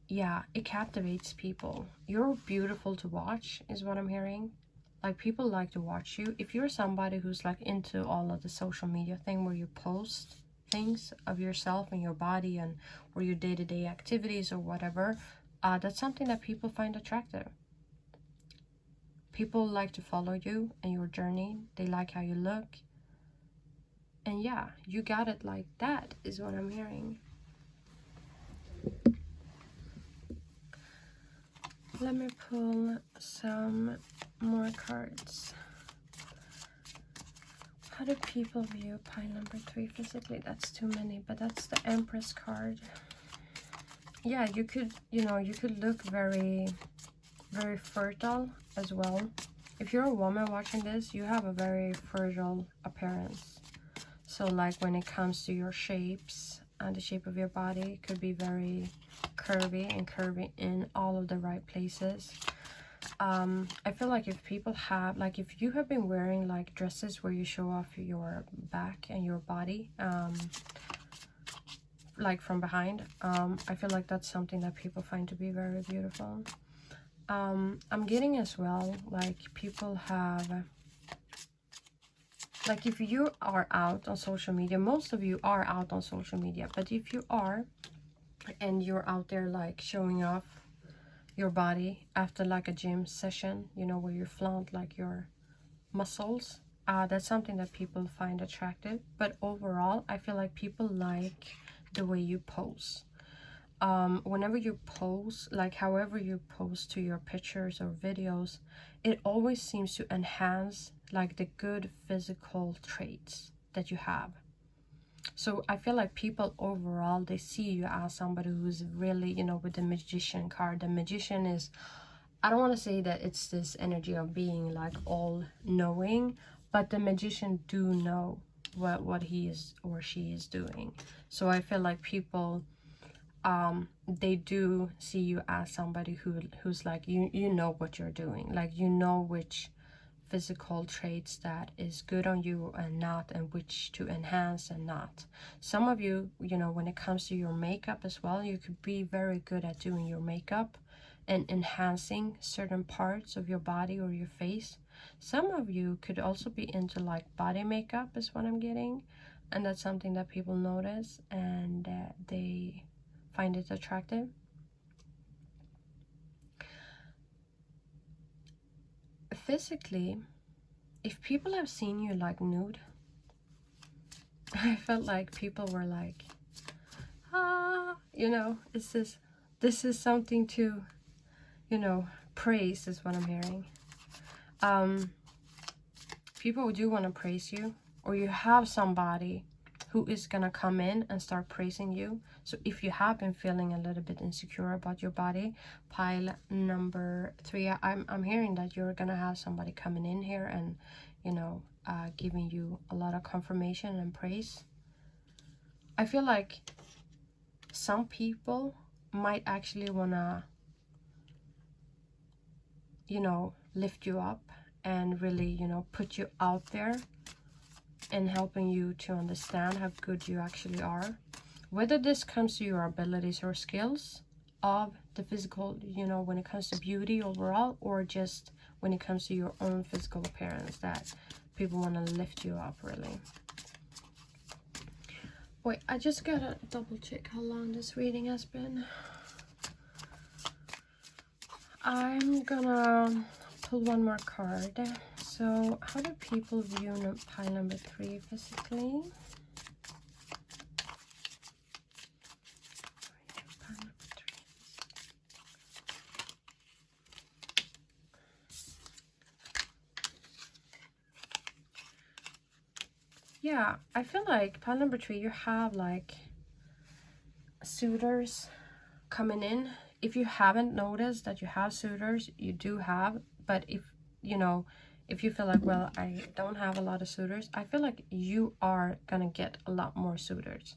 yeah, it captivates people. You're beautiful to watch, is what I'm hearing. Like, people like to watch you. If you're somebody who's like into all of the social media thing where you post things of yourself and your body and or your day-to-day activities or whatever, that's something that people find attractive. People like to follow you and your journey. They like how you look. And yeah, you got it like that, is what I'm hearing. Let me pull some more cards. How do people view pile number 3 physically? That's too many, but that's the Empress card. Yeah, you could, you know, you could look very, very fertile as well. If you're a woman watching this, you have a very fertile appearance. So like when it comes to your shapes and the shape of your body, it could be very curvy and curvy in all of the right places. I feel like if people have, like if you have been wearing like dresses where you show off your back and your body, like from behind, I feel like that's something that people find to be very beautiful. I'm getting as well, like people have, like if you are out on social media, most of you are out on social media, but if you are and you're out there like showing off your body after like a gym session, you know, where you flaunt like your muscles, that's something that people find attractive. But overall, I feel like people like the way you pose. Whenever you pose, like however you pose to your pictures or videos, it always seems to enhance like the good physical traits that you have. So I feel like people overall, they see you as somebody who's really, you know, with the Magician card. The Magician is, I don't want to say that it's this energy of being like all knowing, but the Magician do know what he is or she is doing. So I feel like people, they do see you as somebody who's like, you know what you're doing, like you know which physical traits that is good on you and not, and which to enhance and not. Some of you, you know, when it comes to your makeup as well, you could be very good at doing your makeup and enhancing certain parts of your body or your face. Some of you could also be into like body makeup is what I'm getting, and that's something that people notice and they find it attractive. Physically, if people have seen you like nude, I felt like people were like, you know, this is something to, you know, praise is what I'm hearing. People do want to praise you, or you have somebody who is gonna come in and start praising you. So if you have been feeling a little bit insecure about your body, pile number 3, I'm hearing that you're gonna have somebody coming in here and, you know, giving you a lot of confirmation and praise. I feel like some people might actually wanna, you know, lift you up and really, you know, put you out there and helping you to understand how good you actually are. Whether this comes to your abilities or skills of the physical, you know, when it comes to beauty overall, or just when it comes to your own physical appearance, that people want to lift you up, really. Wait, I just gotta double check how long this reading has been. I'm gonna pull one more card. So, how do people view pile number 3 physically? Yeah, I feel like pile number 3, you have like suitors coming in. If you haven't noticed that you have suitors, you do have. But if, you know, if you feel like, well, I don't have a lot of suitors, I feel like you are gonna get a lot more suitors.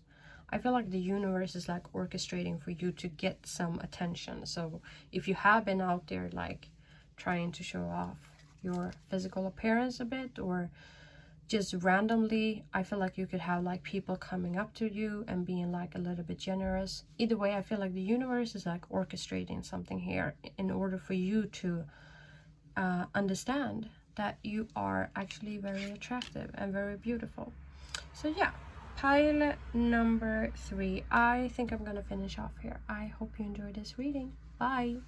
I feel like the universe is like orchestrating for you to get some attention. So if you have been out there like trying to show off your physical appearance a bit, or just randomly, I feel like you could have like people coming up to you and being like a little bit generous. Either way, I feel like the universe is like orchestrating something here in order for you to understand that you are actually very attractive and very beautiful. So yeah, pile number 3. I think I'm gonna finish off here. I hope you enjoyed this reading. Bye.